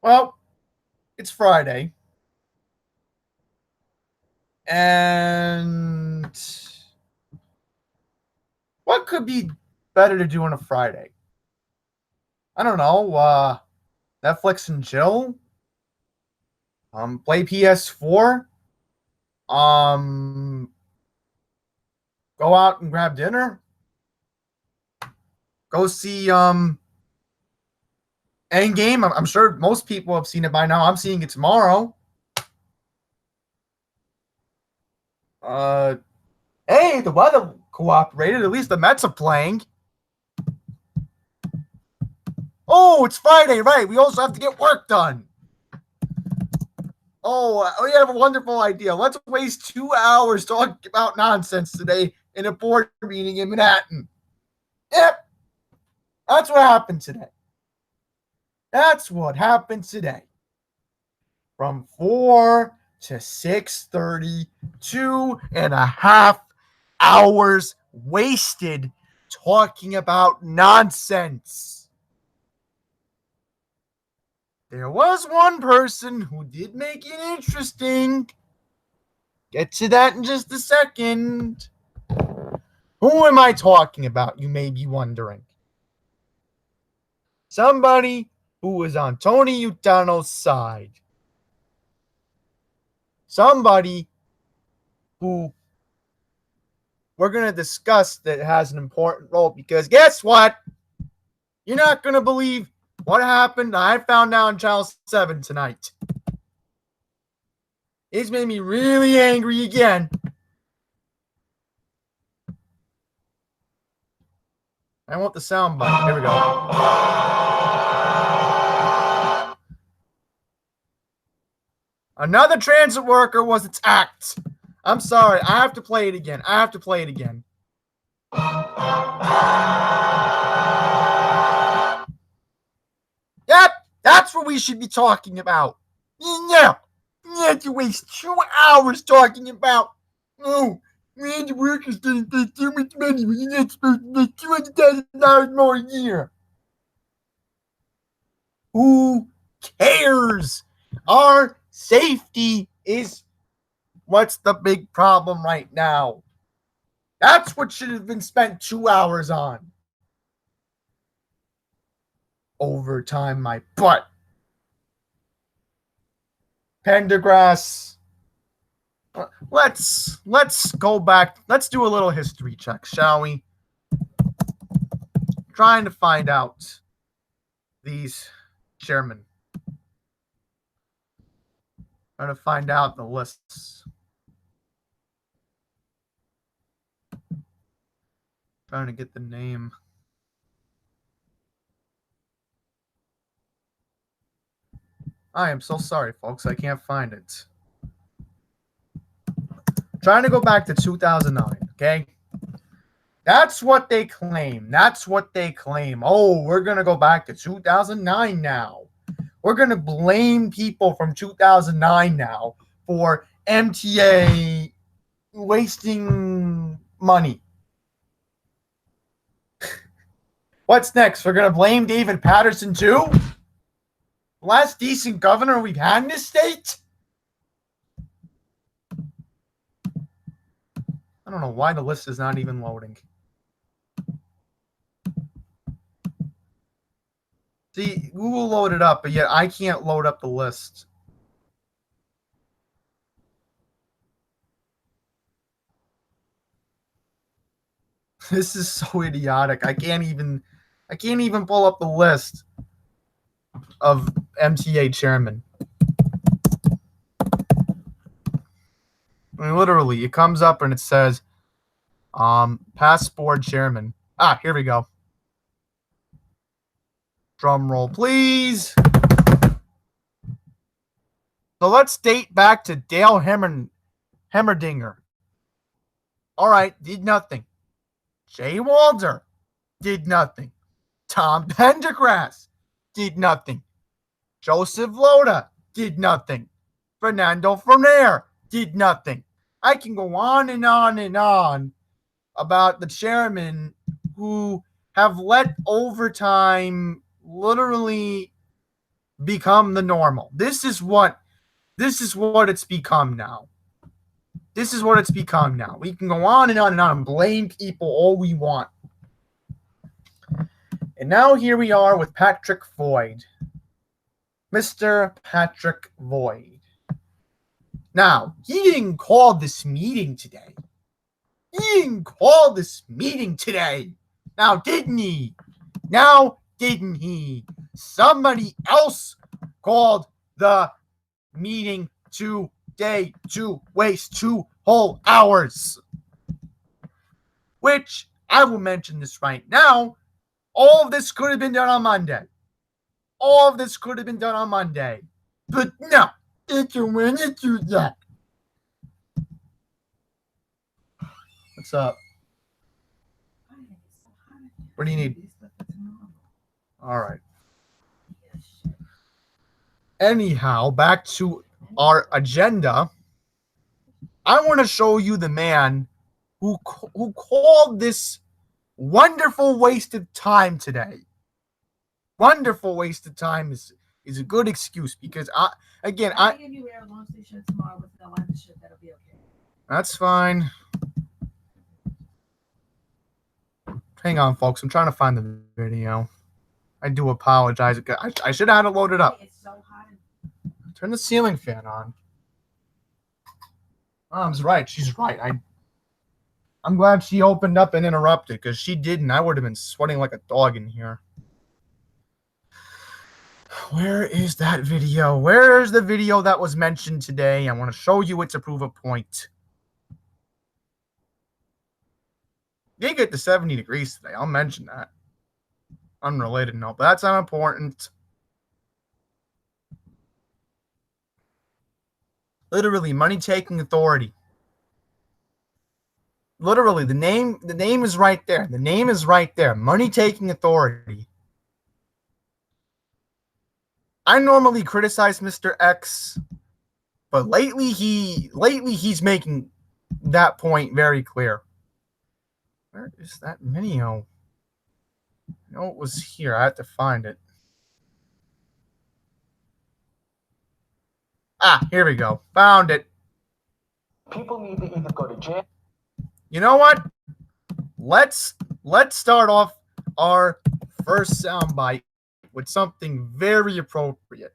Well, it's Friday, and what could be better to do on a Friday? I don't know. Netflix and chill. Play PS4. Um, go out and grab dinner. Go see Endgame. I'm sure most people have seen it by now. I'm seeing it tomorrow. Uh, hey, the weather cooperated. At least the Mets are playing. Oh, it's Friday, right? We also have to get work done. Oh, we have a wonderful idea. Let's waste 2 hours talking about nonsense today in a board meeting in Manhattan. Yep, that's what happened today. That's what happened today. From 4 to 6:30, 2.5 hours wasted talking about nonsense. There was one person who did make it interesting. Get to that in just a second. Who am I talking about, you may be wondering? Somebody who was on Tony Utano's side. Somebody who we're going to discuss that has an important role, because guess what? You're not going to believe what happened. I found out on Channel 7 tonight. It's made me really angry again. I want the sound bite. Here we go. Another transit worker was attacked. I'm sorry. I have to play it again. Yep, that's what we should be talking about. Yeah, you have to waste 2 hours talking about. Oh, man, the workers didn't pay too much money when you're not supposed to make $200,000 more a year. Who cares? Our safety is what's the big problem right now. That's what should have been spent 2 hours on. Overtime, my butt. Pendergrass. Let's go back. Let's do a little history check, shall we? Trying to find out these chairmen. Trying to find out the lists. Trying to get the name. I am so sorry, folks. I can't find it. Trying to go back to 2009, okay? That's what they claim. Oh, we're going to go back to 2009 now. We're going to blame people from 2009 now for MTA wasting money. What's next? We're going to blame David Patterson too? The last decent governor we've had in this state? I don't know why the list is not even loading. See, Google loaded up, but yet I can't load up the list. This is so idiotic. I can't even pull up the list of MTA chairmen. I mean, literally, it comes up and it says, past board chairman. Ah, here we go. Drum roll, please. So let's date back to Dale Hemmerdinger. All right, did nothing. Jay Walder did nothing. Tom Pendergrass did nothing. Joseph Loda did nothing. Fernando Ferner did nothing. I can go on and on and on about the chairmen who have let overtime literally become the normal. This is what it's become now. This is what it's become now. We can go on and on and on and blame people all we want. And now here we are with Patrick Void. Mr. Patrick Void. Now, he didn't call this meeting today. Now, didn't he? Now, didn't he? Somebody else called the meeting today to waste 2 whole hours. Which, I will mention this right now, all of this could have been done on Monday. But no, it didn't want to do that. What's up? What do you need? All right. Anyhow, back to our agenda. I want to show you the man who called this wonderful wasted time today. Wonderful wasted time is a good excuse because I can you wear a long sleeve shirt tomorrow with no undershirt? That'll be okay. That's fine. Hang on, folks. I'm trying to find the video. I do apologize. I should have had it loaded up. It's so hot. Turn the ceiling fan on. Mom's right. She's right. I'm glad she opened up and interrupted because she didn't. I would have been sweating like a dog in here. Where is that video? Where is the video that was mentioned today? I want to show you it to prove a point. Did get to 70 degrees today. I'll mention that. Unrelated note, but that's not important. Literally, money-taking authority. Literally, the name is right there. The name is right there. Money-taking authority. I normally criticize Mr. X, but lately he's making that point very clear. Where is that video? I know it was here. I have to find it. Here we go. Found it. People need to either go to jail. You know what? Let's start off our first soundbite with something very appropriate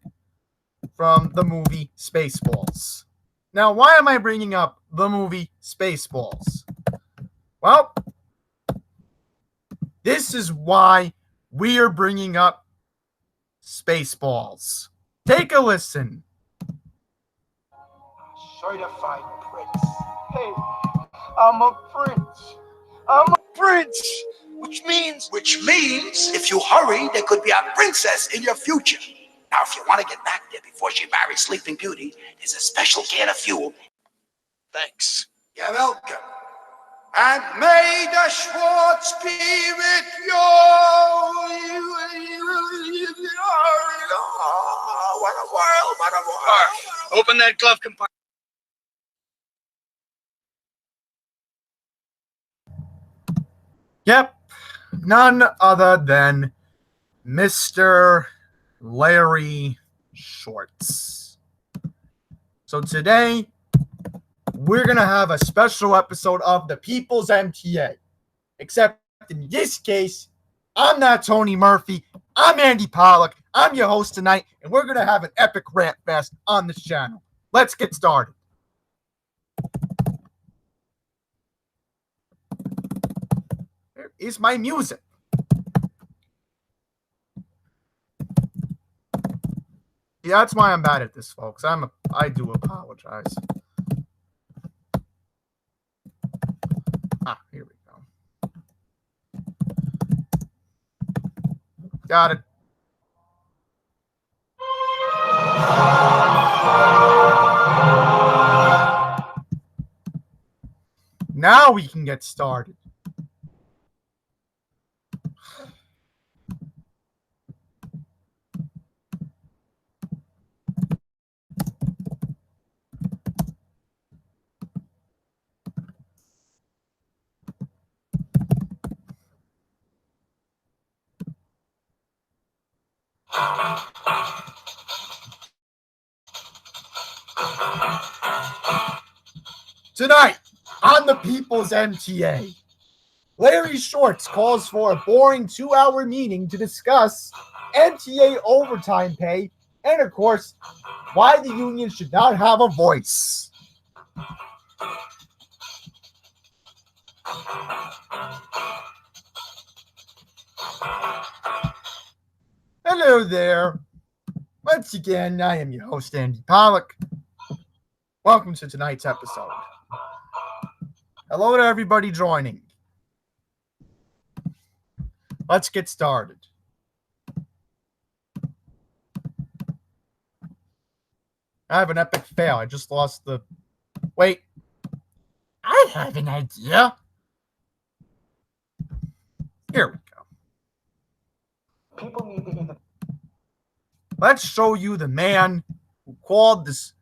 from the movie Spaceballs. Now, why am I bringing up the movie Spaceballs? Well, this is why we are bringing up Spaceballs. Take a listen. Certified prince. Hey, I'm a prince. Which means if you hurry, there could be a princess in your future. Now, if you want to get back there before she marries Sleeping Beauty, there's a special can of fuel. Thanks. You're welcome. And may the Schwartz be with you. What a world. Open that glove compartment. Yep, none other than Mr. Larry Schwartz. So today, we're going to have a special episode of the People's MTA. Except in this case, I'm not Tony Murphy. I'm Andy Pollock. I'm your host tonight, and we're going to have an epic rant fest on this channel. Let's get started. Where is my music? Yeah, that's why I'm bad at this, folks. I do apologize. Here we go. Got it. Now we can get started. Tonight, on the People's MTA, Larry Shorts calls for a boring 2-hour meeting to discuss MTA overtime pay and, of course, why the union should not have a voice. Hello there. Once again, I am your host, Andy Pollock. Welcome to tonight's episode. Hello to everybody joining. Let's get started. I have an epic fail. I just lost the... Wait. I have an idea. Here we go. People need to either. Let's show you the man who called this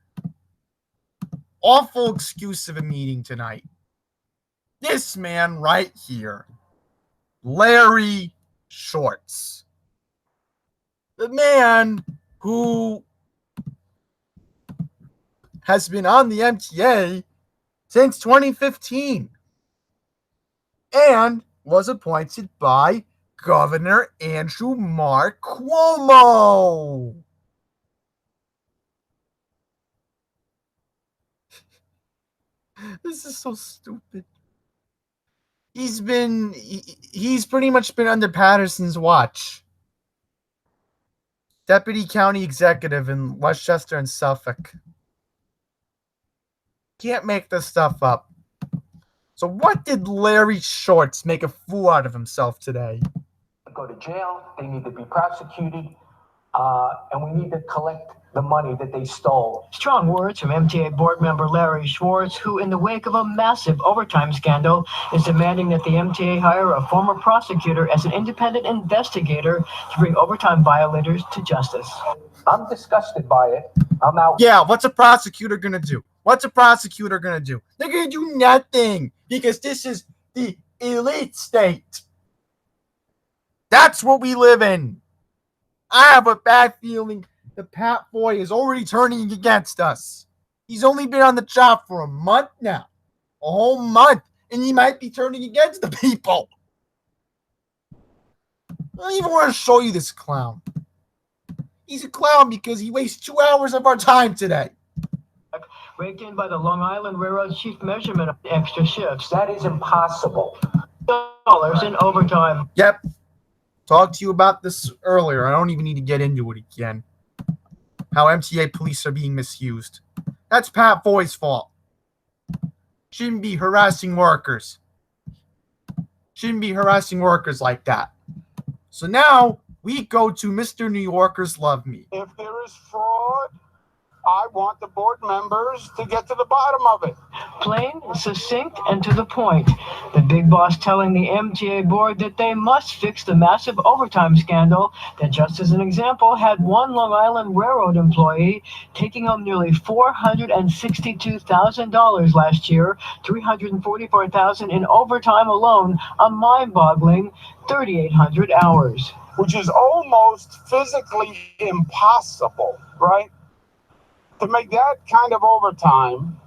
awful excuse of a meeting tonight. This man right here. Larry Shorts. The man who has been on the MTA since 2015 and was appointed by Governor Andrew Mark Cuomo. This is so stupid. He's pretty much been under Patterson's watch. Deputy County Executive in Westchester and Suffolk. Can't make this stuff up. So what did Larry Shorts make a fool out of himself today? Go to jail, they need to be prosecuted, and we need to collect the money that they stole. Strong words from MTA board member Larry Schwartz, who in the wake of a massive overtime scandal is demanding that the MTA hire a former prosecutor as an independent investigator to bring overtime violators to justice. I'm disgusted by it. I'm out. Yeah, what's a prosecutor gonna do? What's a prosecutor gonna do? They're gonna do nothing because this is the elite state. That's what we live in. I have a bad feeling the Pat boy is already turning against us. He's only been on the job for a month now. A whole month. And he might be turning against the people. I don't even want to show you this clown. He's a clown because he wastes 2 hours of our time today. Raked in by the Long Island Railroad chief measurement of the extra shifts. That is impossible. $1 in overtime. Yep. Talked to you about this earlier. I don't even need to get into it again. How MTA police are being misused. That's Pat Foy's fault. Shouldn't be harassing workers. Shouldn't be harassing workers like that. So now we go to Mr. New Yorkers Love Me. If there is fraud, I want the board members to get to the bottom of it. Plain, succinct, and to the point. The big boss telling the MTA board that they must fix the massive overtime scandal that, just as an example, had one Long Island Railroad employee taking home nearly $462,000 last year, $344,000 in overtime alone, a mind-boggling 3,800 hours. Which is almost physically impossible, right? To make that kind of overtime,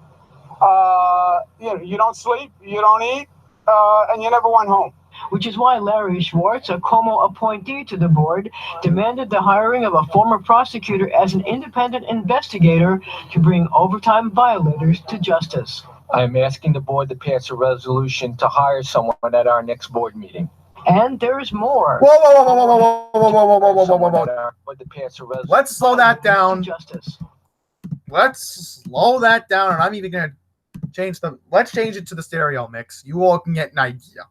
you don't sleep, you don't eat, and you never went home. Which is why Larry Schwartz, a Cuomo appointee to the board, demanded the hiring of a former prosecutor as an independent investigator to bring overtime violators to justice. I am asking the board to pass a resolution to hire someone at our next board meeting. And there's more. Whoa, whoa, whoa, whoa, whoa, whoa, whoa, whoa, whoa, whoa, whoa, whoa, whoa. Let's slow that down. Justice. Let's slow that down, and I'm even going to change them. Let's change it to the stereo mix. You all can get an idea.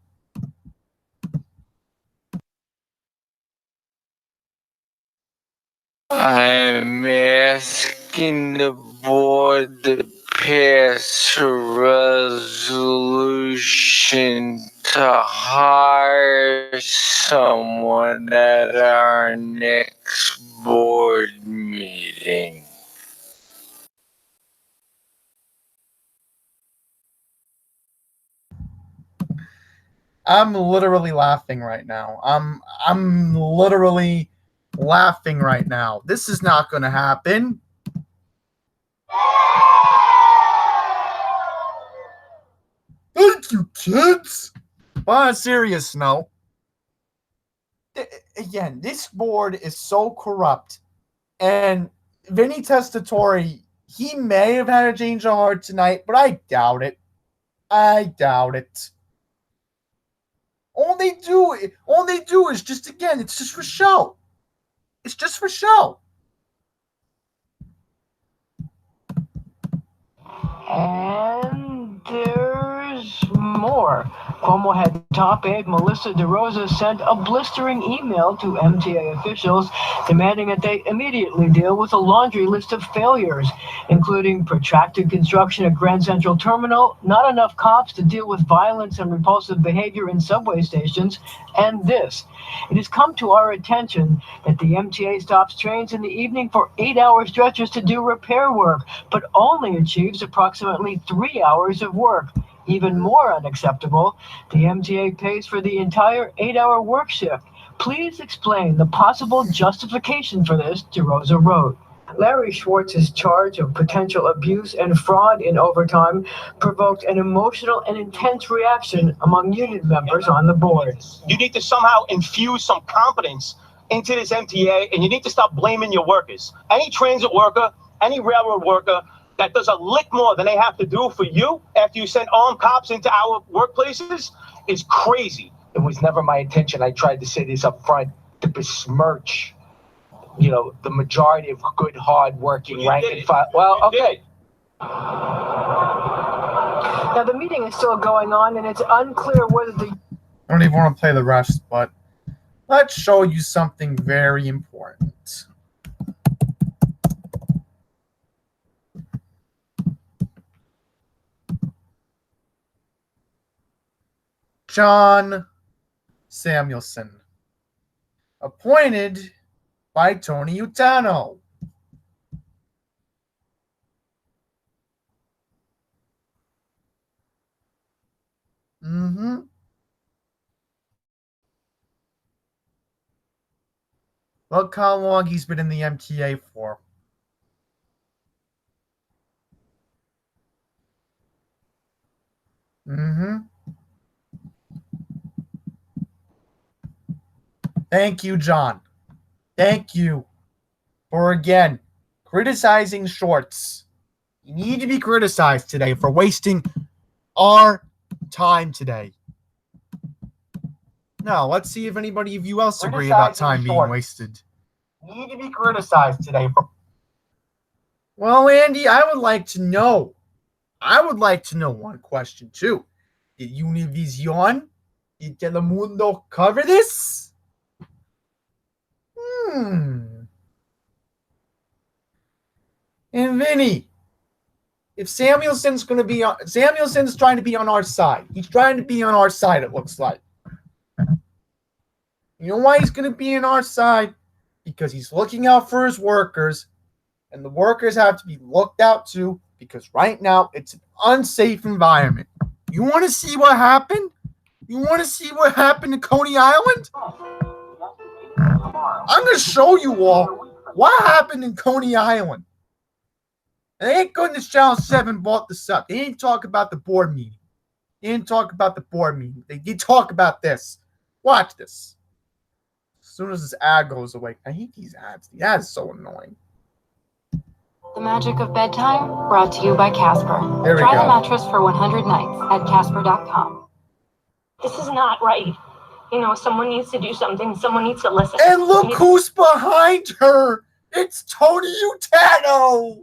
I'm asking the board to pass a resolution to hire someone at our next board meeting. I'm literally laughing right now. I'm literally laughing right now. This is not going to happen. Thank you, kids. But on a serious note, again, this board is so corrupt. And Vinny Testatori, he may have had a change of heart tonight, but I doubt it. All they do is just, again, it's just for show. It's just for show. And there's more. Cuomo had top aide Melissa DeRosa sent a blistering email to MTA officials demanding that they immediately deal with a laundry list of failures, including protracted construction at Grand Central Terminal, not enough cops to deal with violence and repulsive behavior in subway stations, and this. It has come to our attention that the MTA stops trains in the evening for 8-hour stretches to do repair work, but only achieves approximately 3 hours of work. Even more unacceptable, the MTA pays for the entire 8-hour work shift. Please explain the possible justification for this, DeRosa wrote. Larry Schwartz's charge of potential abuse and fraud in overtime provoked an emotional and intense reaction among union members on the board. You need to somehow infuse some confidence into this MTA, and you need to stop blaming your workers. Any transit worker, any railroad worker that does a lick more than they have to do for you after you send armed cops into our workplaces is crazy. It was never my intention. I tried to say this up front to besmirch, the majority of good, hard-working rank and file. Well, okay. Now, the meeting is still going on, and it's unclear whether the... I don't even want to play the rest, but let's show you something very important. John Samuelsen, appointed by Tony Utano. Look how long he's been in the MTA for. Thank you, John. Thank you for, again, criticizing shorts. You need to be criticized today for wasting our time today. Now, let's see if anybody of you else agree about time being wasted. You need to be criticized today for... Well, Andy, I would like to know one question, too. Did Univision, did Telemundo cover this? And Vinny, if Samuelsen's trying to be on our side. He's trying to be on our side, it looks like. You know why he's going to be on our side? Because he's looking out for his workers, and the workers have to be looked out too, because right now it's an unsafe environment. You want to see what happened? You want to see what happened in Coney Island? I'm going to show you all what happened in Coney Island. And thank goodness Channel 7 bought this up. They didn't talk about the board meeting. They did talk about this. Watch this. As soon as this ad goes away. I hate these ads. The ad is so annoying. The magic of bedtime, brought to you by Casper. There we Try go. the mattress for 100 nights at Casper.com. This is not right. Someone needs to do something. Someone needs to listen. And look who's behind her. It's Tony Utano.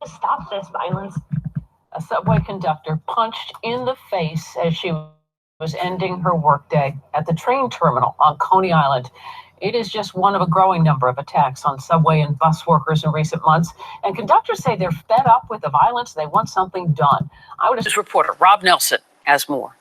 Stop this violence. A subway conductor punched in the face as she was ending her workday at the train terminal on Coney Island. It is just one of a growing number of attacks on subway and bus workers in recent months, and conductors say they're fed up with the violence. They want something done. Eyewitness reporter Rob Nelson has more.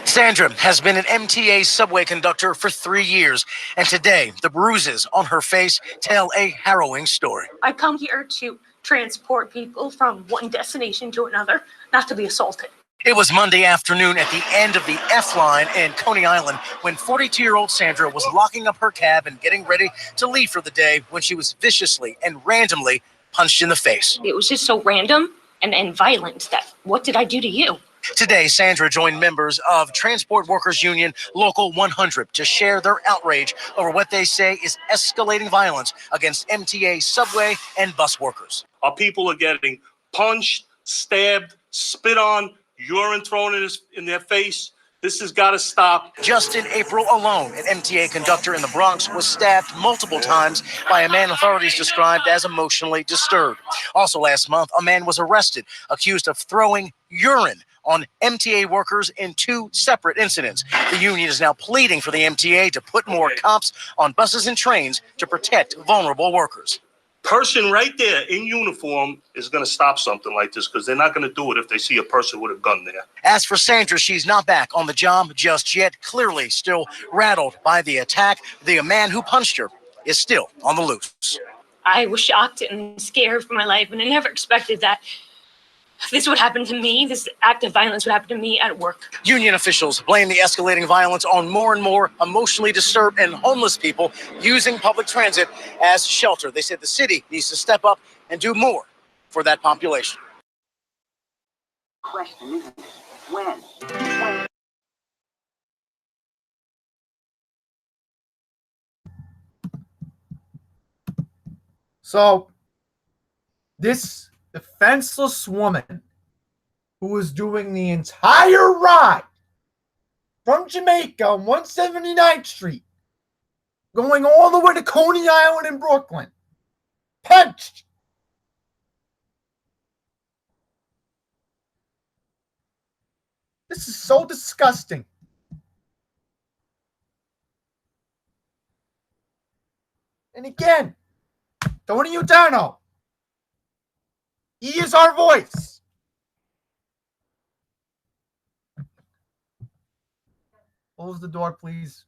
Sandra has been an MTA subway conductor for 3 years, and today the bruises on her face tell a harrowing story. I come here to transport people from one destination to another, not to be assaulted. It was Monday afternoon at the end of the F line in Coney Island when 42-year-old Sandra was locking up her cab and getting ready to leave for the day when she was viciously and randomly punched in the face. It was just so random and violent that what did I do to you? Today, Sandra joined members of Transport Workers Union Local 100 to share their outrage over what they say is escalating violence against MTA, subway, and bus workers. Our people are getting punched, stabbed, spit on, urine thrown in their face. This has got to stop. Just in April alone, an MTA conductor in the Bronx was stabbed multiple times by a man authorities described as emotionally disturbed. Also last month, a man was arrested, accused of throwing urine on MTA workers in 2 separate incidents. The union is now pleading for the MTA to put more cops on buses and trains to protect vulnerable workers. Person right there in uniform is going to stop something like this because they're not going to do it if they see a person with a gun there. As for Sandra, she's not back on the job just yet, clearly still rattled by the attack. The man who punched her is still on the loose. I was shocked and scared for my life, and I never expected that this would happen to me. This act of violence would happen to me at work. Union officials blame the escalating violence on more and more emotionally disturbed and homeless people using public transit as shelter. They said the city needs to step up and do more for that population. Question is when? So, this defenseless woman who was doing the entire ride from Jamaica on 179th Street, going all the way to Coney Island in Brooklyn, punched. This is so disgusting. And again, Tony Utano, he is our voice. Close the door, please.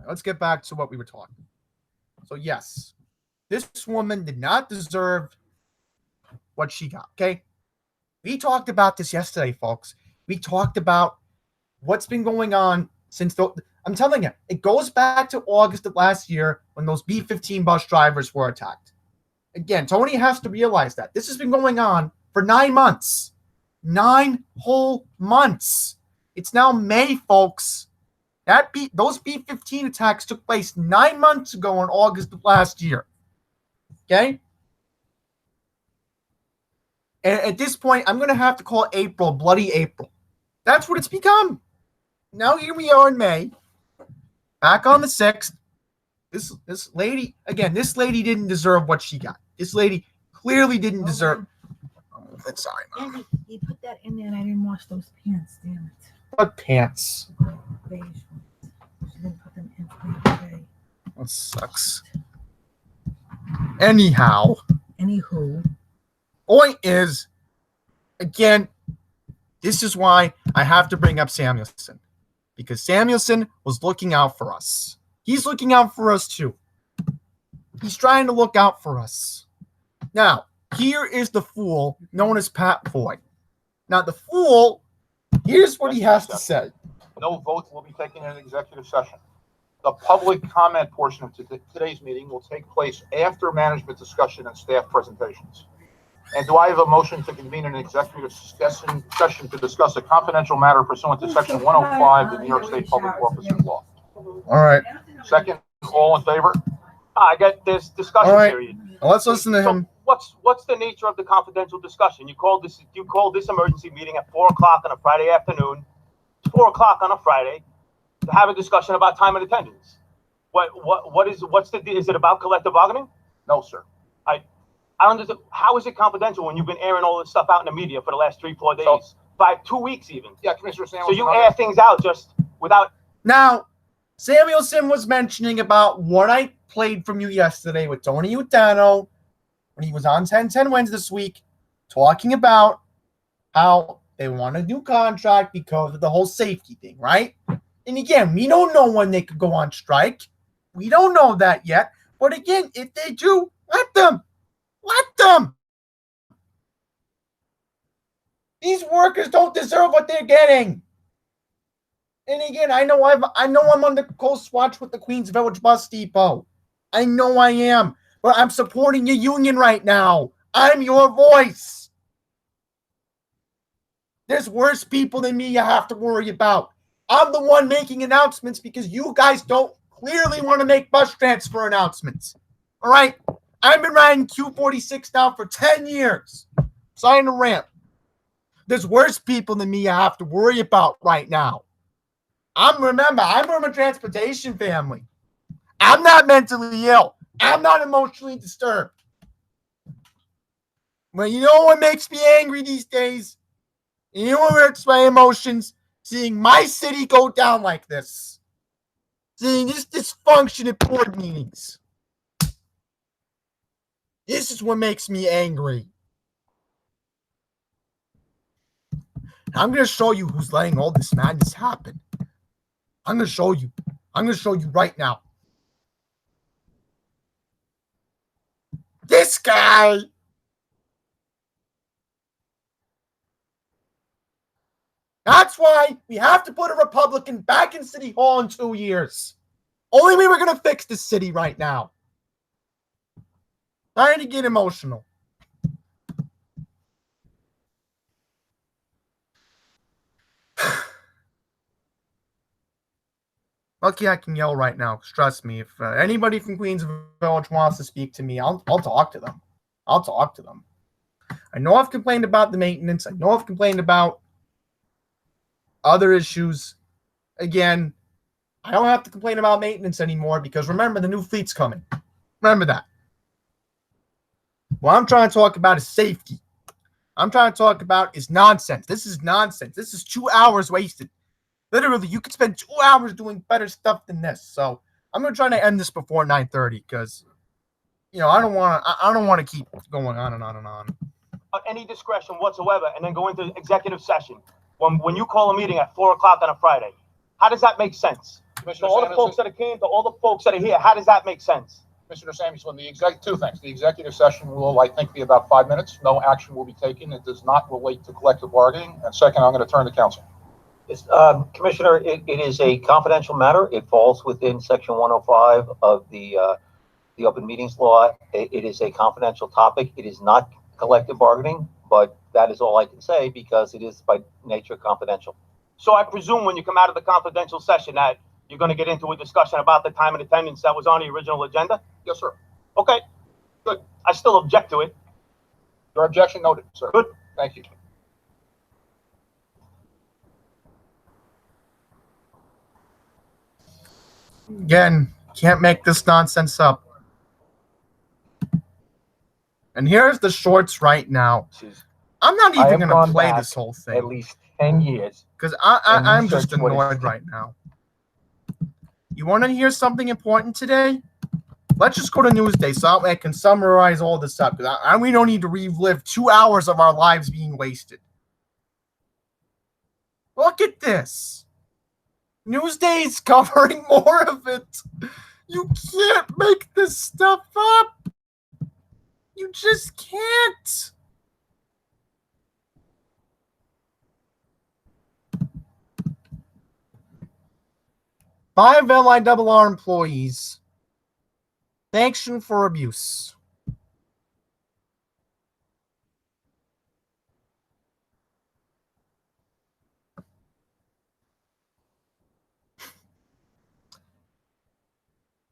Let's get back to what we were talking. So yes, this woman did not deserve what she got, okay? We talked about this yesterday, folks. We talked about what's been going on since I'm telling you, it goes back to August of last year when those B-15 bus drivers were attacked. Again, Tony has to realize that. This has been going on for 9 months. 9 whole months. It's now May, folks. Those B-15 attacks took place 9 months ago in August of last year. Okay? And at this point, I'm going to have to call April Bloody April. That's what it's become. Now here we are in May. Back on the 6th. This lady, again, this lady didn't deserve what she got. This lady clearly didn't deserve. Oh, that's sorry, Mom. He put that in there and I didn't wash those pants, damn it. What pants? Beige ones. She didn't put them in today. That sucks. Anyhow. Anywho. Point is, again, this is why I have to bring up Samuelsen. Because Samuelsen was looking out for us. He's looking out for us too. He's trying to look out for us. Now, here is the fool known as Pat Foy. Now, the fool, here's what he has to say. No votes will be taken in an executive session. The public comment portion of today's meeting will take place after management discussion and staff presentations. And do I have a motion to convene an executive session to discuss a confidential matter pursuant to Section 105 of the New York State Public Officers Law? All right. Second, all in favor? I got this discussion period. Well, let's listen to him. What's the nature of the confidential discussion? You called this emergency meeting at 4 o'clock on a Friday afternoon. It's 4 o'clock on a Friday to have a discussion about time and attendance. Is it about collective bargaining? No, sir. I don't understand. How is it confidential when you've been airing all this stuff out in the media for the last 3-4 days, 2 weeks even? Yeah, Commissioner Samuelsen. So you air things out just without. Now, Samuelsen was mentioning about what I played from you yesterday with Tony Utano when he was on 10-10 Wednesday this week, talking about how they want a new contract because of the whole safety thing, right? And again, we don't know when they could go on strike. We don't know that yet. But again, if they do, let them. Let them. These workers don't deserve what they're getting. And again, I know I'm on the Coast Watch with the Queens Village Bus Depot. I know I am. But I'm supporting your union right now. I'm your voice. There's worse people than me you have to worry about. I'm the one making announcements because you guys don't clearly want to make bus transfer announcements. All right? I've been riding Q46 now for 10 years. Sign the ramp. There's worse people than me you have to worry about right now. I'm from a transportation family. I'm not mentally ill. I'm not emotionally disturbed. But you know what makes me angry these days? You know what hurts my emotions? Seeing my city go down like this. Seeing this dysfunction at board meetings. This is what makes me angry. I'm going to show you who's letting all this madness happen. I'm going to show you. I'm going to show you right now. This guy. That's why we have to put a Republican back in City Hall in 2 years. Only way we're going to fix this city right now. Trying to get emotional. Lucky I can yell right now, because trust me, if anybody from Queens Village wants to speak to me, I'll talk to them. I'll talk to them. I know I've complained about the maintenance. I know I've complained about other issues. Again, I don't have to complain about maintenance anymore because remember, the new fleet's coming. Remember that. What I'm trying to talk about is safety. I'm trying to talk about is nonsense. This is nonsense. This is 2 hours wasted. Literally, you could spend 2 hours doing better stuff than this. So I'm gonna try to end this before 9:30 because, you know, I don't want to keep going on and on and on. Any discretion whatsoever, and then go into executive session when you call a meeting at 4 o'clock on a Friday. How does that make sense? To all the folks that came, to all the folks that are here, how does that make sense? Commissioner Samuelsen, two things. The executive session will, I think, be about 5 minutes. No action will be taken. It does not relate to collective bargaining. And second, I'm going to turn to counsel. Yes, Commissioner, it is a confidential matter. It falls within Section 105 of the Open Meetings Law. It is a confidential topic. It is not collective bargaining, but that is all I can say because it is by nature confidential. So I presume when you come out of the confidential session that you're going to get into a discussion about the time and attendance that was on the original agenda? Yes, sir. Okay, good. I still object to it. Your objection noted, sir. Good. Thank you. Again, can't make this nonsense up. And here's the shorts right now. I'm not even going to play this whole thing. At least 10 years. Because I'm just annoyed right now. You want to hear something important today? Let's just go to Newsday so I can summarize all this up. Because we don't need to relive 2 hours of our lives being wasted. Look at this. Newsday's covering more of it. You can't make this stuff up. You just can't. Five LIRR employees sanctioned for abuse.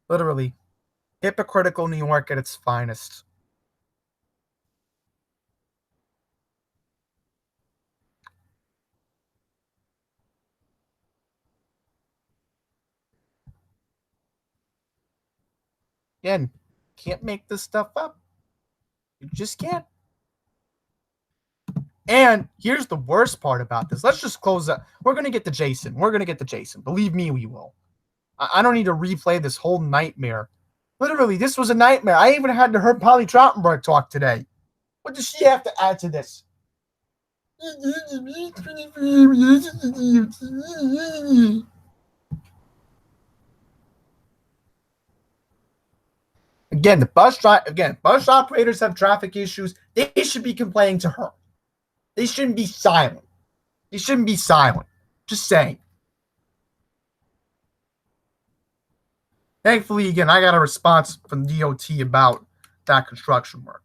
Literally, hypocritical New York at its finest. Again, can't make this stuff up. You just can't. And here's the worst part about this. Let's just close up. We're going to get to Jason. We're going to get to Jason. Believe me, we will. I don't need to replay this whole nightmare. Literally, this was a nightmare. I even had to hear Polly Trautenberg talk today. What does she have to add to this? Again, bus operators have traffic issues. They should be complaining to her. They shouldn't be silent. They shouldn't be silent. Just saying. Thankfully, again, I got a response from DOT about that construction work.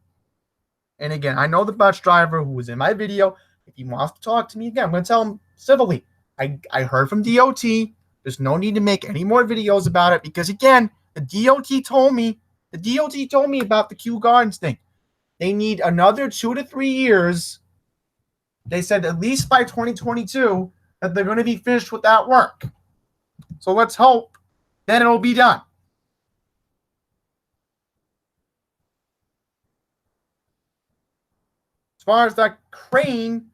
And again, I know the bus driver who was in my video. If he wants to talk to me again, I'm going to tell him civilly. I heard from DOT. There's no need to make any more videos about it because, again, the DOT told me about the Kew Gardens thing. They need another 2 to 3 years. They said at least by 2022 that they're going to be finished with that work. So let's hope then it'll be done. As far as that crane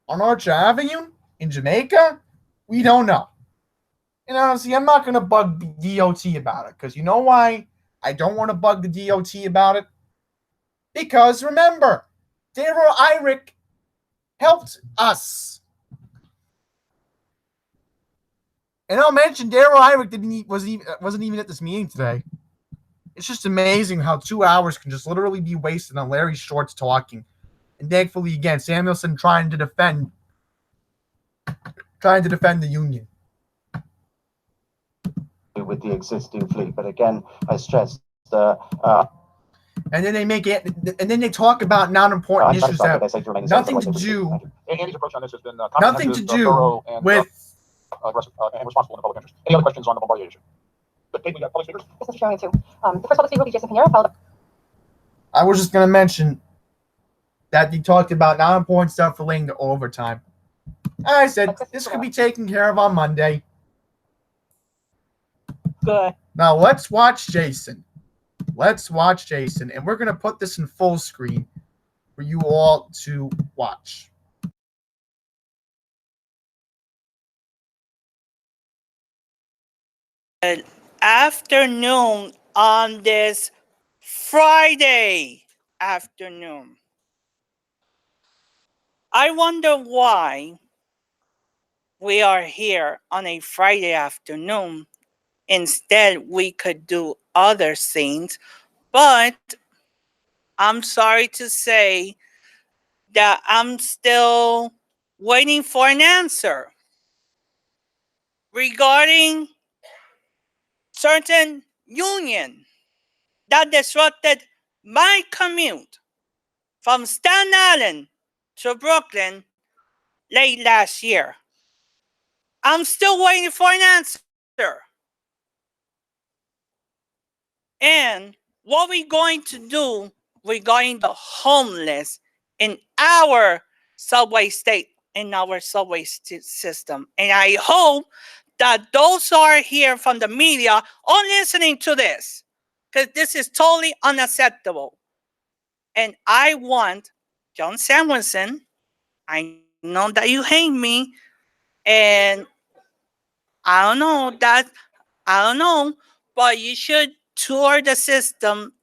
on Archer Avenue in Jamaica, we don't know. And honestly, I'm not going to bug the DOT about it because you know why I don't want to bug the DOT about it? Because remember, Daryl Irick helped us. And I'll mention Daryl Irick wasn't even at this meeting today. It's just amazing how 2 hours can just literally be wasted on Larry Shorts talking. And thankfully, again, Samuelsen trying to defend the union. With the existing fleet, but again, I stressed. And then they make it, and then they talk about non-important issues that nothing to do. Andy's approach on this has been Nothing to do with. And responsible in the public interest. Any other questions on the Bombardier issue? But we got public speakers. Yes, Mr. Chairman, too. The first public speaker will be Jason Pinheiro, followed by... I was just going to mention that they talked about non-important stuff relating to overtime. I said this could be taken care of on Monday. Good. Now let's watch Jason. And we're going to put this in full screen for you all to watch. Good afternoon on this Friday afternoon. I wonder why we are here on a Friday afternoon. Instead, we could do other things, but I'm sorry to say that I'm still waiting for an answer regarding certain union that disrupted my commute from Staten Island to Brooklyn late last year. I'm still waiting for an answer. And what we're going to do regarding the homeless in our subway state, in our subway system. And I hope that those who are here from the media are listening to this, because this is totally unacceptable. And I want John Samuelsen, I know that you hate me, and I don't know, but you should tour the system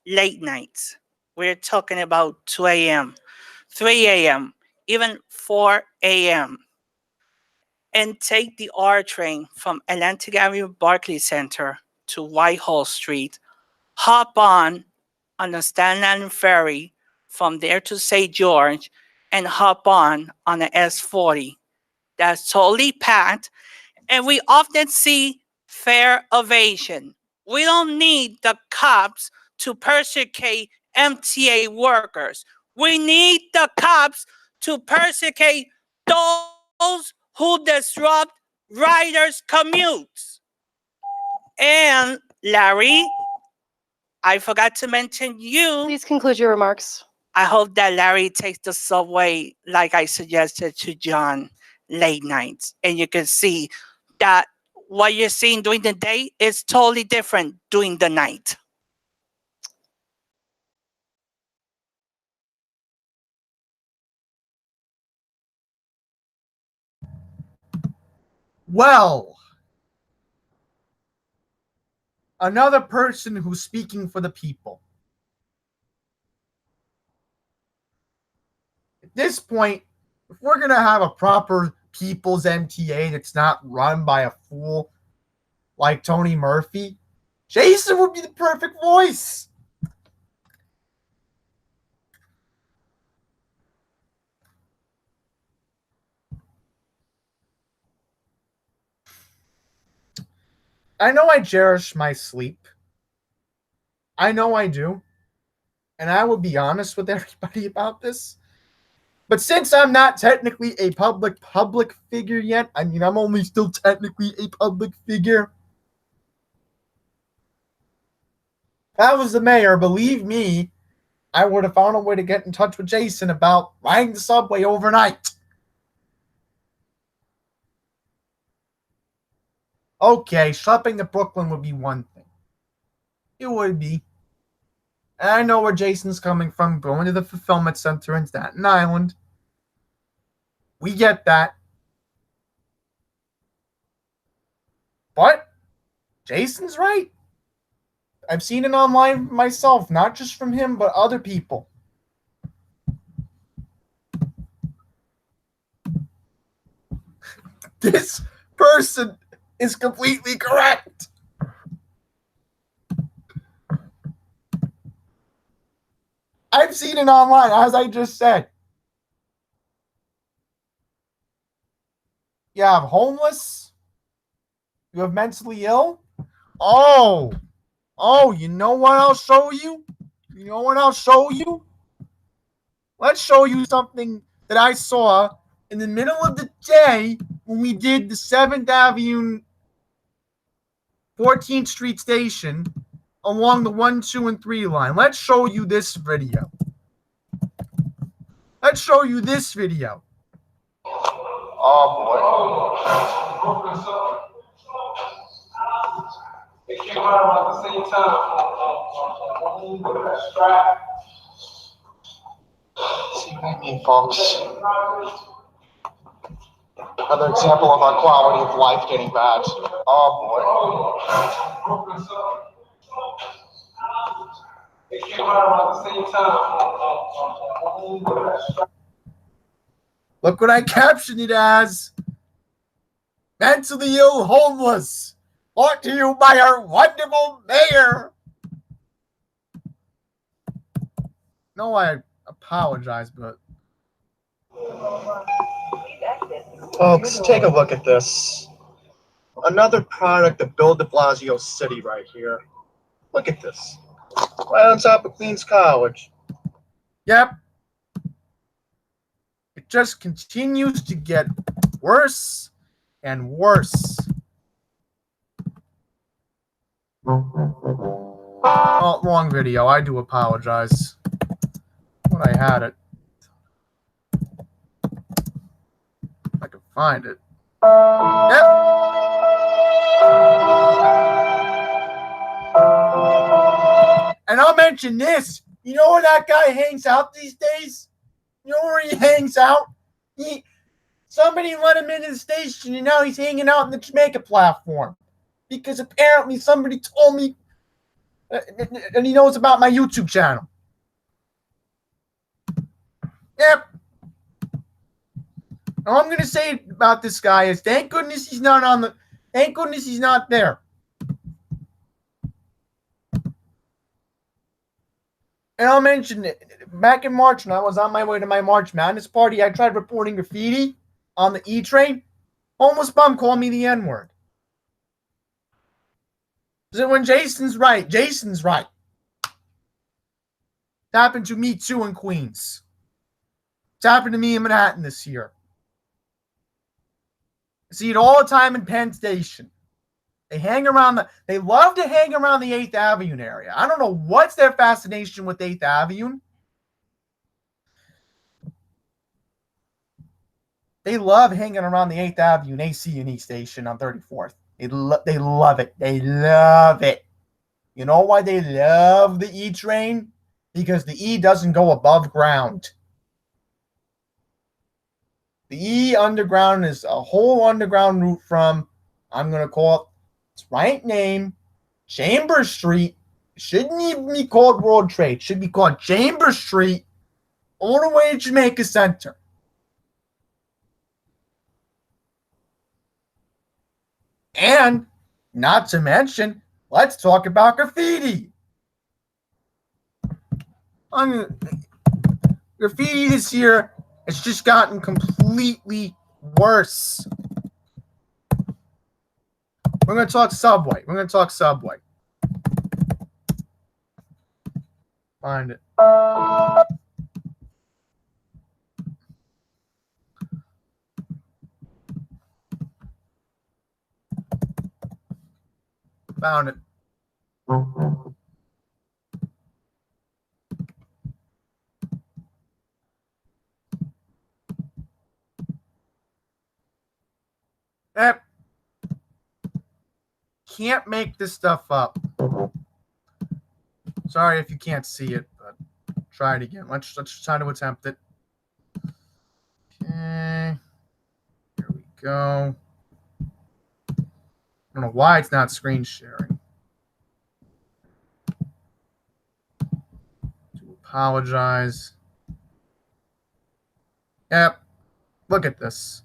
late nights. We're talking about 2 a.m., 3 a.m., even 4 a.m. and take the R train from Atlantic Avenue Barclays Center to Whitehall Street, hop on the Staten Island Ferry from there to St. George, and hop on the S40. That's totally packed, and we often see fare evasion. We don't need the cops to persecute MTA workers. We need the cops to persecute those who disrupt riders' commutes. And Larry, I forgot to mention you. Please conclude your remarks. I hope that Larry takes the subway like I suggested to John late nights. And you can see that what you're seeing during the day is totally different during the night. Well, another person who's speaking for the people. At this point, if we're going to have a proper people's MTA that's not run by a fool like Tony Murphy, Jason would be the perfect voice. I know I cherish my sleep. I know I do. and I will be honest with everybody about this, but since I'm not technically a public figure yet, I mean, I'm only still technically a public figure. If I was the mayor, believe me, I would have found a way to get in touch with Jason about riding the subway overnight. Okay, schlepping to Brooklyn would be one thing. It would be. And I know where Jason's coming from, going to the fulfillment center in Staten Island. We get that. But Jason's right. I've seen it online myself, not just from him, but other people. This person is completely correct. I've seen it online, as I just said. You have homeless. You have mentally ill. Oh, you know what I'll show you? You know what I'll show you? Let's show you something that I saw in the middle of the day when we did the 7th Avenue 14th Street station along the 1, 2, and 3 line. Let's show you this video. Let's show you this video. Oh, boy. They came out around the same time. See what I mean, folks? Another example of our quality of life getting bad. Oh, boy. They came out around the same time. Look what I captioned it as. Mentally ill homeless. Brought to you by our wonderful mayor. No, I apologize, but... Folks, take a look at this. Another product of Bill de Blasio's city right here. Look at this. Right on top of Queens College. Yep. It just continues to get worse and worse. Oh, wrong video. I do apologize. When I had it. If I can find it. Yep. And I'll mention this. You know where that guy hangs out these days? You know where he hangs out? Somebody let him into the station, and now he's hanging out in the Jamaica platform. Because apparently somebody told me, and he knows about my YouTube channel. Yep. All I'm gonna say about this guy is, thank goodness he's not there. And I'll mention it. Back in March, when I was on my way to my March Madness party, I tried reporting graffiti on the E-train. Homeless bum called me the N-word. So when Jason's right, Jason's right. It happened to me too in Queens. It's happened to me in Manhattan this year. I see it all the time in Penn Station. They love to hang around the 8th Avenue area. I don't know what's their fascination with 8th Avenue. They love hanging around the 8th Avenue AC&E station on 34th. They love it. They love it. You know why they love the E train? Because the E doesn't go above ground. The E underground is a whole underground route from, I'm going to call it its right name, Chambers Street. It shouldn't even be called World Trade. It should be called Chambers Street all the way to Jamaica Center. And not to mention, let's talk about graffiti. Graffiti this year has just gotten completely worse. We're going to talk Subway. Find it. Found it. Yep. Can't make this stuff up. Sorry if you can't see it, but try it again. Let's try to attempt it. Okay. Here we go. I don't know why it's not screen sharing. To apologize. Yep. Look at this.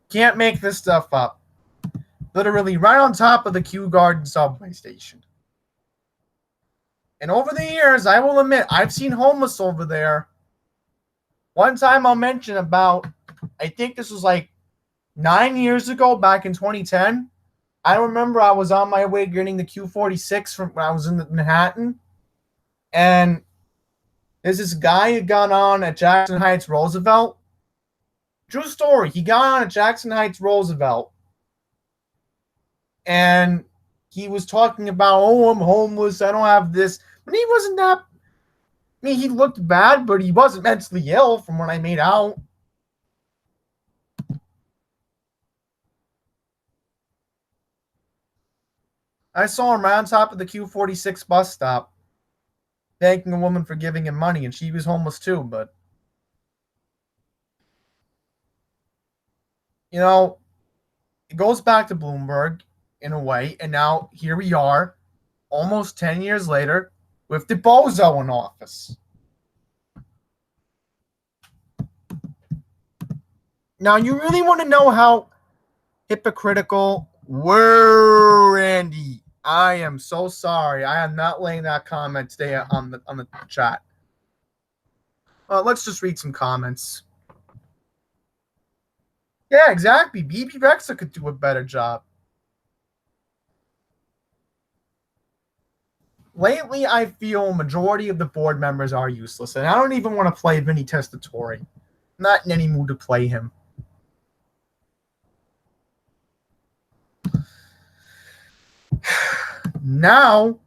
Can't make this stuff up. Literally right on top of the Kew Garden subway station. And over the years, I will admit, I've seen homeless over there. One time I'll mention about, I think this was like 9 years ago, back in 2010. I remember I was on my way getting the Q46 from when I was in Manhattan. And there's this guy who got on at Jackson Heights Roosevelt. True story. He got on at Jackson Heights Roosevelt. And he was talking about, oh, I'm homeless. I don't have this. But he wasn't that. I mean, he looked bad, but he wasn't mentally ill from what I made out. I saw him right on top of the Q46 bus stop, thanking a woman for giving him money, and she was homeless too, but you know, it goes back to Bloomberg in a way, and now here we are, almost 10 years later, with the bozo in office. Now, you really want to know how hypocritical were, Randy? I am so sorry. I am not laying that comment today on the chat. Let's just read some comments. Yeah, exactly. BB Rexa could do a better job. Lately, I feel a majority of the board members are useless, and I don't even want to play Vinny Testatori. Not in any mood to play him. Now,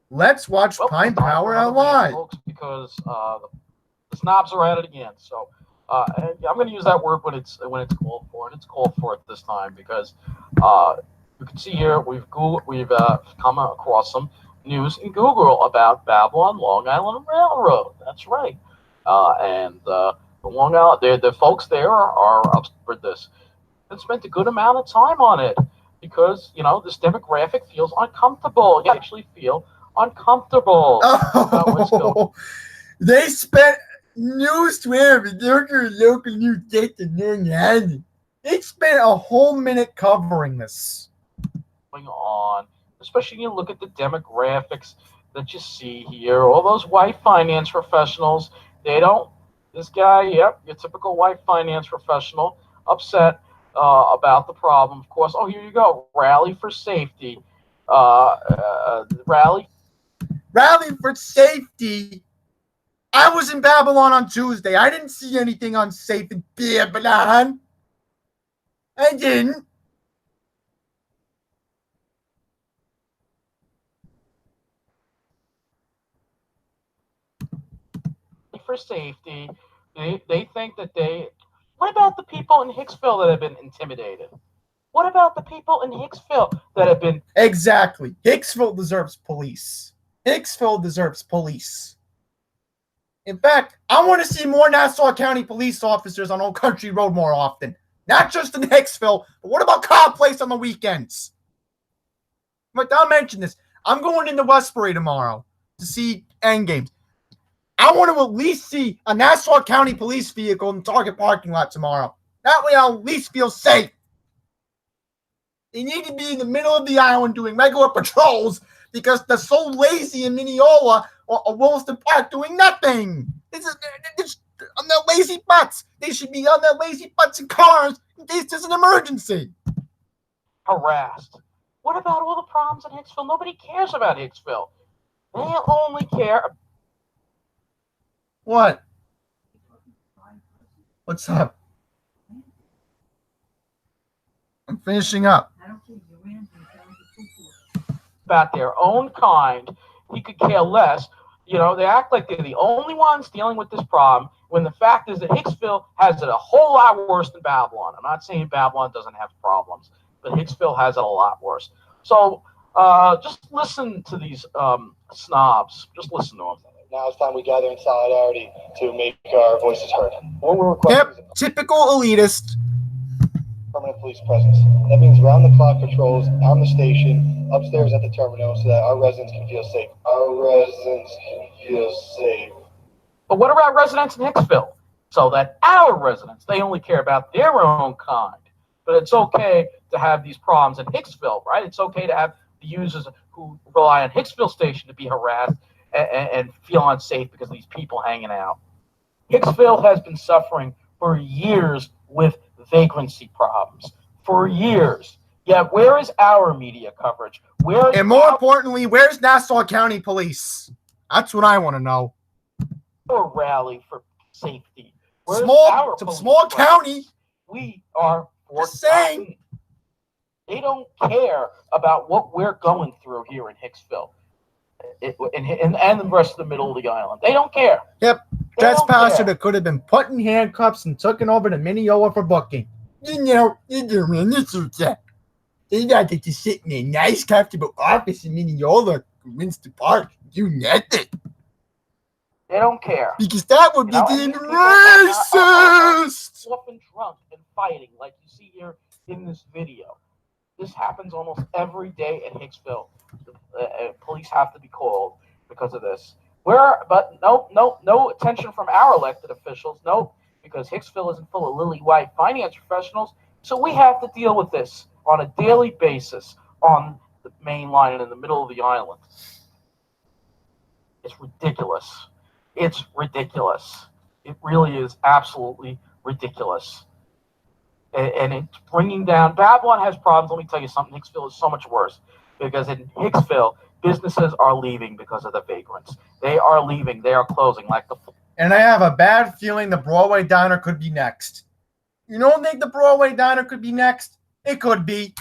let's watch Pine Power out live. Because the snobs are at it again. So and I'm going to use that word when it's called for, and it's called for at this time because you can see here we've come across some news in Google about Babylon Long Island Railroad. That's right, and the Long Island, the folks there are up for this and spent a good amount of time on it because this demographic feels uncomfortable. You actually feel uncomfortable. Oh, they spent news to him. Local news data. They spent a whole minute covering this. Going on, especially when you look at the demographics that you see here. All those white finance professionals. They don't. This guy, yep, your typical white finance professional, upset about the problem. Of course. Oh, here you go. Rally for safety. Rally for safety. I was in Babylon on Tuesday. I didn't see anything unsafe in Babylon. I didn't. For safety. They think that they... What about the people in Hicksville that have been intimidated? What about the people in Hicksville that have been... Exactly. Hicksville deserves police. Hicksville deserves police. In fact, I want to see more Nassau County police officers on Old Country Road more often. Not just in Hicksville, but what about Cobb Place on the weekends? But I'll mention this. I'm going into Westbury tomorrow to see Endgames. I want to at least see a Nassau County police vehicle in the Target parking lot tomorrow. That way I'll at least feel safe. They need to be in the middle of the island doing regular patrols because they're so lazy in Mineola or Williston Park doing nothing. They're on their lazy butts. They should be on their lazy butts in cars in case there's an emergency. Harassed. What about all the problems in Hicksville? Nobody cares about Hicksville. They only care. What? What's up? I'm finishing up. About their own kind. He could care less. You know, they act like they're the only ones dealing with this problem, when the fact is that Hicksville has it a whole lot worse than Babylon. I'm not saying Babylon doesn't have problems, but Hicksville has it a lot worse. So just listen to these snobs. Just listen to them. Now it's time we gather in solidarity to make our voices heard. What we're requesting Yep, typical elitist. Permanent police presence. That means round-the-clock patrols on the station, upstairs at the terminal, so that our residents can feel safe. Our residents can feel safe. But what about residents in Hicksville? So that our residents, they only care about their own kind. But it's okay to have these problems in Hicksville, right? It's okay to have the users who rely on Hicksville Station to be harassed and feel unsafe because of these people hanging out. Hicksville has been suffering for years with vagrancy problems. For years. Yet where is our media coverage? And more importantly, where's Nassau County Police? That's what I want to know. Our rally for safety. Where's Small county. We are just saying. They don't care about what we're going through here in Hicksville. And the rest of the middle of the island. They don't care. Yep. Trespasser that could have been put in handcuffs and taken over to Mineola for booking. You know, they got to just sit in a nice, comfortable office in Mineola, Winster Park, do nothing. They don't care. Because that would be deemed racist. Often drunk and fighting, like you see here in this video. This happens almost every day at Hicksville. Police have to be called because of this. But no attention from our elected officials. Nope, because Hicksville isn't full of lily white finance professionals. So we have to deal with this on a daily basis on the main line and in the middle of the island. It's ridiculous. It's ridiculous. It really is absolutely ridiculous. And it's bringing down. Babylon has problems. Let me tell you something. Hicksville is so much worse because in Hicksville, businesses are leaving because of the vagrants. They are leaving. They are closing. And I have a bad feeling the Broadway Diner could be next. You don't think the Broadway Diner could be next? It could be.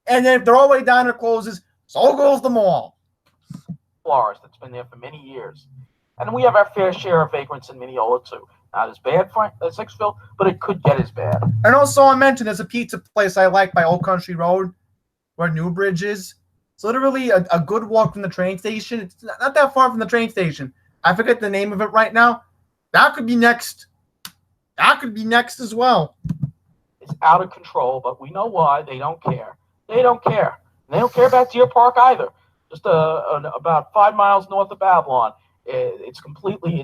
And then if the Broadway Diner closes, so goes the mall. Florist that's been there for many years. And we have our fair share of vagrants in Mineola, too. Not as bad as Hicksville, but it could get as bad. And also I mentioned there's a pizza place I like by Old Country Road, where Newbridge is. It's literally a good walk from the train station. It's not that far from the train station. I forget the name of it right now. That could be next. That could be next as well. It's out of control, but we know why. They don't care. They don't care. They don't care about Deer Park either. Just about 5 miles north of Babylon. It's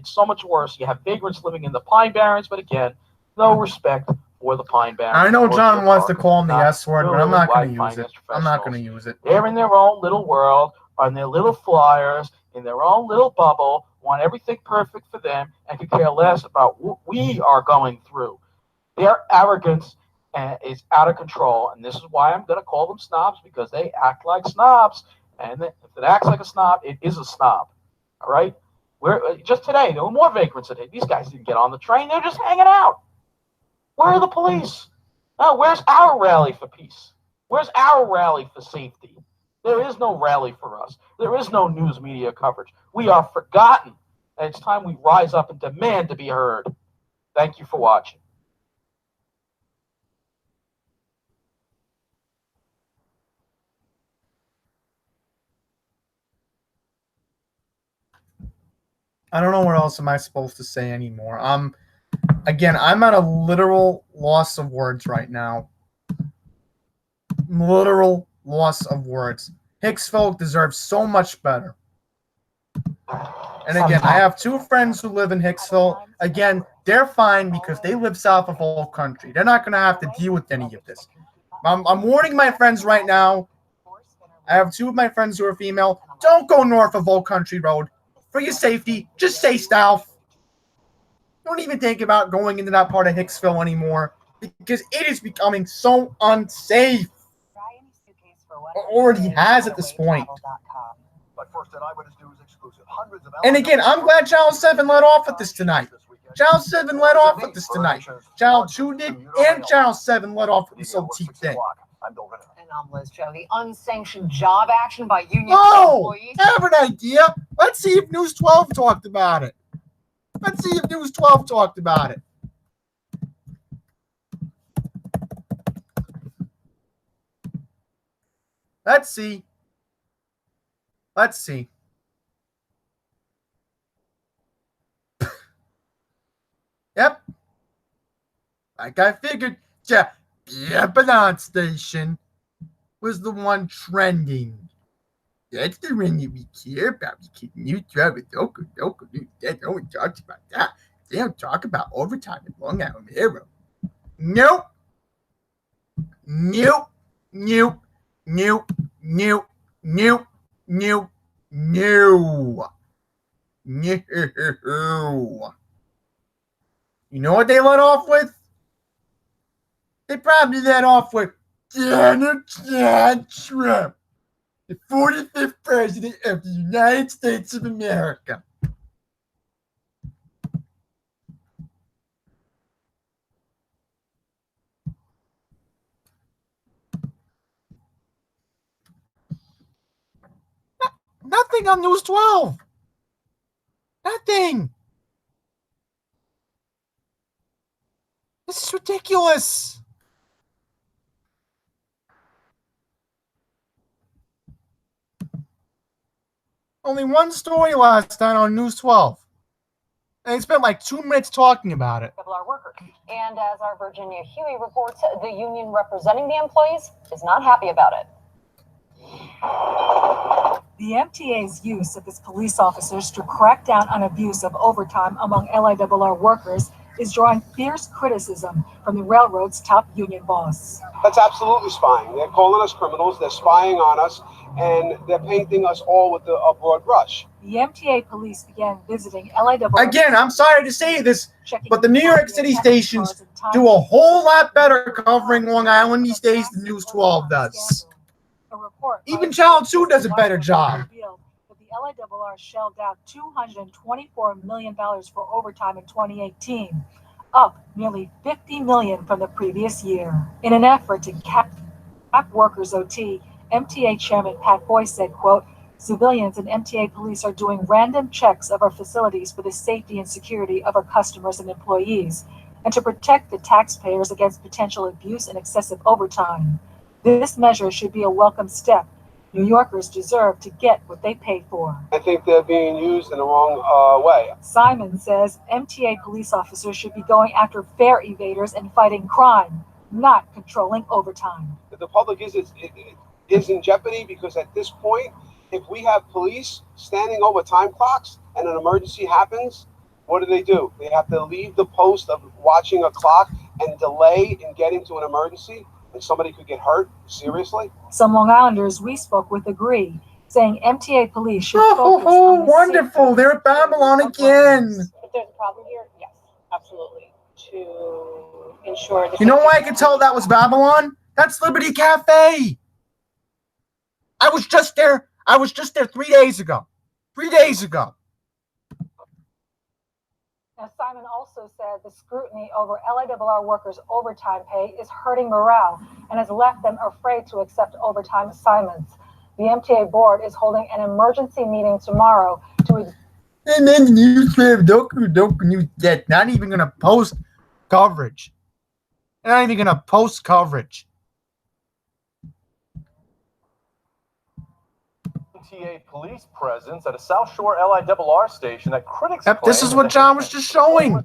so much worse. You have vagrants living in the Pine Barrens, but again, no respect for the Pine Barrens. I know John wants to call him the S word, but I'm not going to use it. I'm not going to use it. They're in their own little world, on their little flyers, in their own little bubble, want everything perfect for them, and could care less about what we are going through. Their arrogance is out of control, and this is why I'm going to call them snobs, because they act like snobs. And if it acts like a snob, it is a snob. All right? Just today, there were more vagrants today. These guys didn't get on the train. They're just hanging out. Where are the police? Oh, where's our rally for peace? Where's our rally for safety? There is no rally for us. There is no news media coverage. We are forgotten. And it's time we rise up and demand to be heard. Thank you for watching. I don't know what else am I supposed to say anymore. Again, I'm at a literal loss of words right now. Literal loss of words. Hicksville deserves so much better. And again, I have 2 friends who live in Hicksville. Again, they're fine because they live south of Old Country. They're not going to have to deal with any of this. I'm warning my friends right now. I have 2 of my friends who are female. Don't go north of Old Country Road. For your safety, just stay south. Don't even think about going into that part of Hicksville anymore because it is becoming so unsafe. It already has at this point. But for First at Eyewitness News exclusive. Hundreds of And again, I'm glad Channel 7 let off with this tonight. Channel 7 let off with this tonight. Channel 2 did, and Channel 7 let off with this OT thing. I'm Bill Renner. And I'm Liz Joe. The unsanctioned job action by union Oh, employees. I have an idea. Let's see if News 12 talked about it. Let's see if News 12 talked about it. Let's see. Let's see. Yep. Like I figured, yeah, Lebanon station was the one trending. That's the one that we care about. We can News 12 and local news. No one talks about that. They don't talk about overtime in Long Island Railroad. Nope. Nope. Nope. Nope. Nope. Nope. Nope. No. No. You know what they let off with? They probably let off with Donald John Trump, the 45th president of the United States of America. Nothing on News 12. Nothing. This is ridiculous. Only one story last night on News 12. And they spent like 2 minutes talking about it. Our workers. And as our Virginia Huey reports, the union representing the employees is not happy about it. The MTA's use of its police officers to crack down on abuse of overtime among LIRR workers is drawing fierce criticism from the railroad's top union boss. That's absolutely spying. They're calling us criminals, they're spying on us, and they're painting us all with a broad brush. The MTA police began visiting LIRR. Again, I'm sorry to say this, but the New York City stations do a whole lot better covering Long Island these days than News 12 does. Even Channel 2 does a better job. The LIRR shelled out $224 million for overtime in 2018, up nearly $50 million from the previous year. In an effort to cap workers' OT, MTA Chairman Pat Boyce said, quote, "Civilians and MTA police are doing random checks of our facilities for the safety and security of our customers and employees, and to protect the taxpayers against potential abuse and excessive overtime. This measure should be a welcome step. New Yorkers deserve to get what they pay for." I think they're being used in the wrong way. Simon says MTA police officers should be going after fare evaders and fighting crime, not controlling overtime. The public is in jeopardy because at this point, if we have police standing over time clocks and an emergency happens, what do? They have to leave the post of watching a clock and delay in getting to an emergency, and somebody could get hurt seriously. Some Long Islanders we spoke with agree, saying MTA police should focus on the wonderful. They're at Babylon again. If there's a problem here, yes, absolutely. To ensure. You know why I could tell that was Babylon? That's Liberty Cafe. I was just there 3 days ago. 3 days ago. Now, Simon also said the scrutiny over LIRR workers' overtime pay is hurting morale and has left them afraid to accept overtime assignments. The MTA board is holding an emergency meeting tomorrow to. And then the News 12 news that not even going to post coverage. They're not even going to post coverage. MTA police presence at a South Shore LIRR station that critics Yep, this is what John was just showing.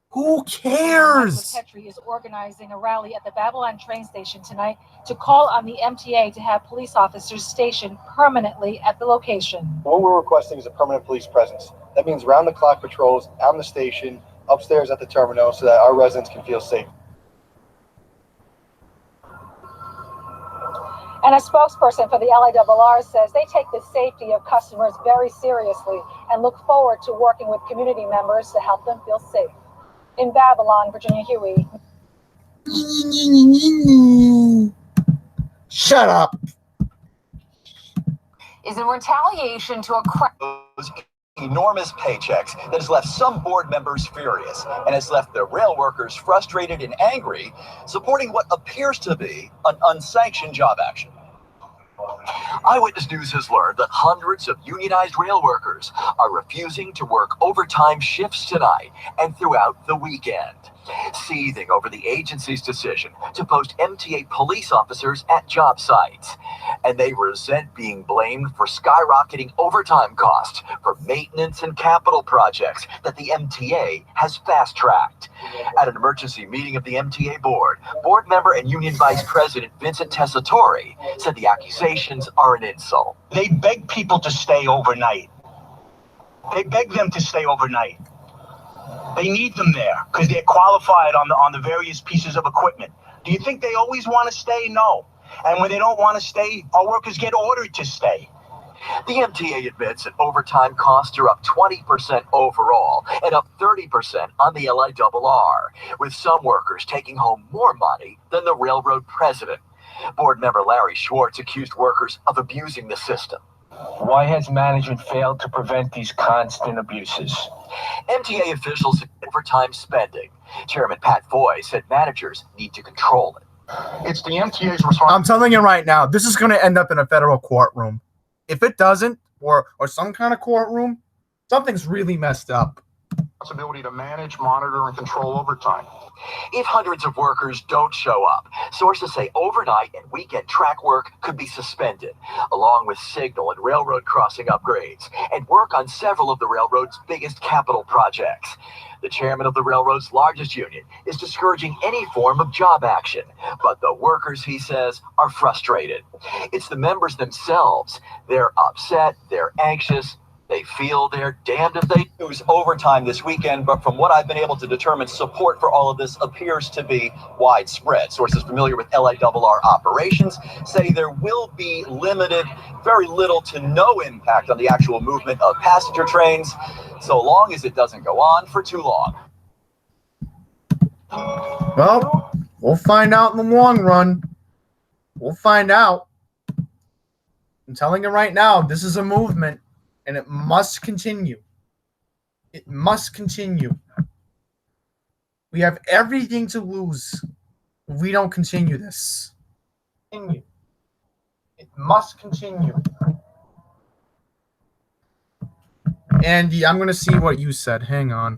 Who cares? Petrie is organizing a rally at the Babylon train station tonight to call on the MTA to have police officers stationed permanently at the location. What we're requesting is a permanent police presence. That means round-the-clock patrols on the station, upstairs at the terminal, so that our residents can feel safe. And a spokesperson for the LIRR says they take the safety of customers very seriously and look forward to working with community members to help them feel safe. In Babylon, Virginia Huey. Shut up. is in retaliation to a those enormous paychecks that has left some board members furious and has left the rail workers frustrated and angry, supporting what appears to be an unsanctioned job action. Eyewitness News has learned that hundreds of unionized rail workers are refusing to work overtime shifts tonight and throughout the weekend, seething over the agency's decision to post MTA police officers at job sites. And they resent being blamed for skyrocketing overtime costs for maintenance and capital projects that the MTA has fast-tracked. At an emergency meeting of the MTA board member and union vice president Vincent Tessitore said the accusations are an insult. They beg people to stay overnight. They beg them to stay overnight. They need them there because they're qualified on the various pieces of equipment. Do you think they always want to stay? No. And when they don't want to stay, our workers get ordered to stay. The MTA admits that overtime costs are up 20% overall and up 30% on the LIRR, with some workers taking home more money than the railroad president. Board member Larry Schwartz accused workers of abusing the system. Why has management failed to prevent these constant abuses? MTA officials said overtime spending. Chairman Pat Foy said managers need to control it. It's the MTA's responsibility. I'm telling you right now, this is going to end up in a federal courtroom. If it doesn't, or some kind of courtroom, something's really messed up. Responsibility to manage, monitor, and control overtime. If hundreds of workers don't show up, sources say overnight and weekend track work could be suspended, along with signal and railroad crossing upgrades, and work on several of the railroad's biggest capital projects. The chairman of the railroad's largest union is discouraging any form of job action, but the workers, he says, are frustrated. It's the members themselves. They're upset, they're anxious, they feel they're damned if they lose overtime this weekend, but from what I've been able to determine, support for all of this appears to be widespread. Sources familiar with LIRR operations say there will be limited, very little to no impact on the actual movement of passenger trains, so long as it doesn't go on for too long. Well, we'll find out in the long run. We'll find out. I'm telling you right now, this is a movement. And it must continue. It must continue. We have everything to lose if we don't continue this. Continue. It must continue. Andy, I'm going to see what you said. Hang on.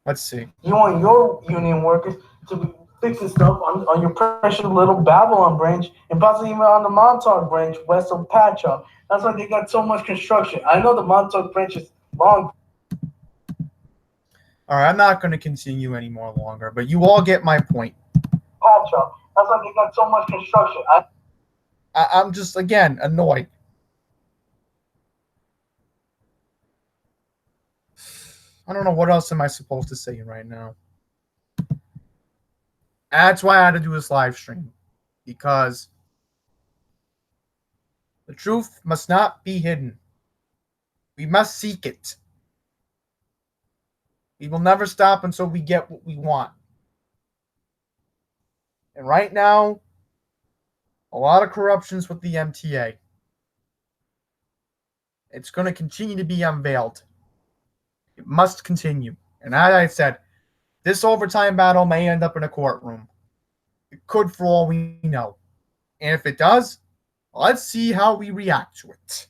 Let's see. You want your union workers to be fixing stuff on your precious little Babylon branch and possibly even on the Montauk branch west of Patchogue. That's why they got so much construction. I know the Montauk branch is long. All right, I'm not going to continue any more longer, but you all get my point. Patchogue. That's why they got so much construction. I'm just, again, annoyed. I don't know what else am I supposed to say right now. That's why I had to do this live stream. Because the truth must not be hidden. We must seek it. We will never stop until we get what we want. And right now, a lot of corruptions with the MTA. It's going to continue to be unveiled. It must continue. And as I said, this overtime battle may end up in a courtroom. It could, for all we know. And if it does, let's see how we react to it.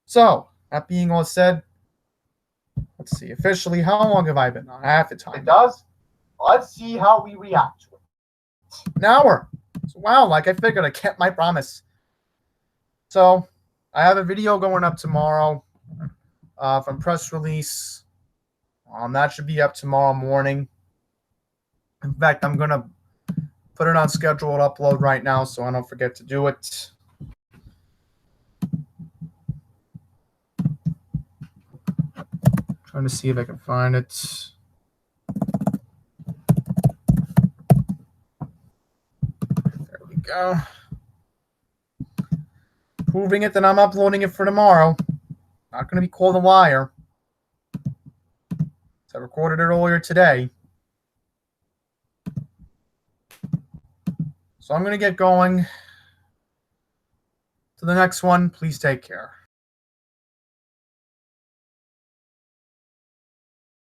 So, that being all said, let's see. Officially, how long have I been on? Half the time. If it does, let's see how we react to it. An hour. So, wow, like I figured I kept my promise. So, I have a video going up tomorrow. From press release. That should be up tomorrow morning. In fact, I'm going to put it on scheduled upload right now so I don't forget to do it. Trying to see if I can find it. There we go. approving it, then I'm uploading it for tomorrow. Not going to be called a liar. I recorded it earlier today. So I'm going to get going to the next one. Please take care.